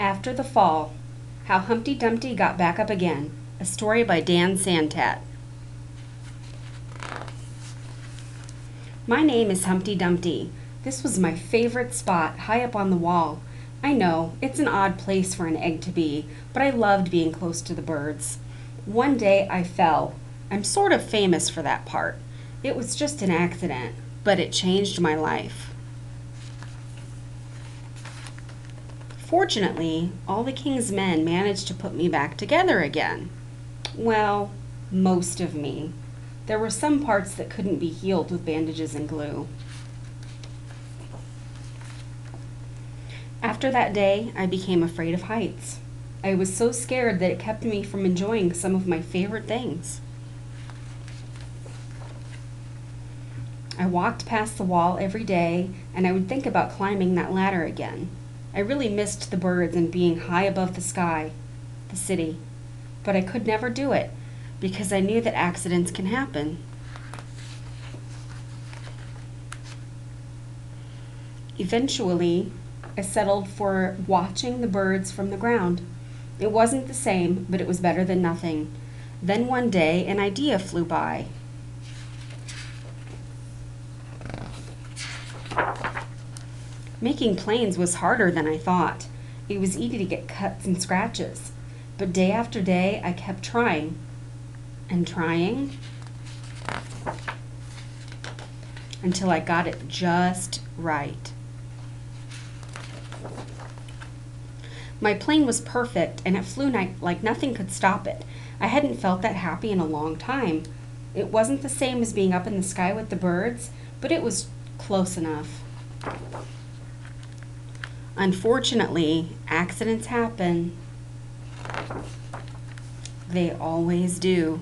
After the Fall, How Humpty Dumpty Got Back Up Again, a story by Dan Santat. My name is Humpty Dumpty. This was my favorite spot, high up on the wall. I know, it's an odd place for an egg to be, but I loved being close to the birds. One day I fell. I'm sort of famous for that part. It was just an accident, but it changed my life. Fortunately, all the king's men managed to put me back together again. Well, most of me. There were some parts that couldn't be healed with bandages and glue. After that day, I became afraid of heights. I was so scared that it kept me from enjoying some of my favorite things. I walked past the wall every day, and I would think about climbing that ladder again. I really missed the birds and being high above the sky, the city. But I could never do it, because I knew that accidents can happen. Eventually, I settled for watching the birds from the ground. It wasn't the same, but it was better than nothing. Then one day, an idea flew by. Making planes was harder than I thought. It was easy to get cuts and scratches. But day after day, I kept trying and trying until I got it just right. My plane was perfect, and it flew like nothing could stop it. I hadn't felt that happy in a long time. It wasn't the same as being up in the sky with the birds, but it was close enough. Unfortunately, accidents happen. They always do.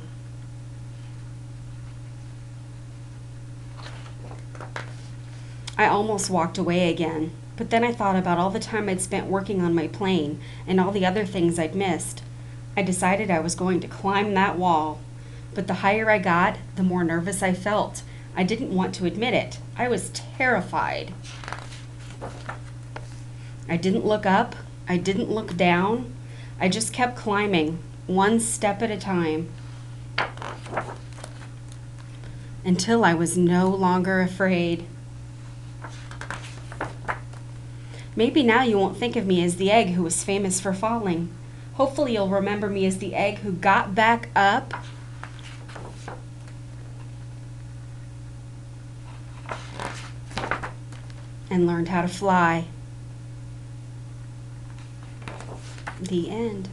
I almost walked away again, but then I thought about all the time I'd spent working on my plane and all the other things I'd missed. I decided I was going to climb that wall, but the higher I got, the more nervous I felt. I didn't want to admit it. I was terrified. I didn't look up. I didn't look down. I just kept climbing, one step at a time, until I was no longer afraid. Maybe now you won't think of me as the egg who was famous for falling. Hopefully you'll remember me as the egg who got back up and learned how to fly. The end.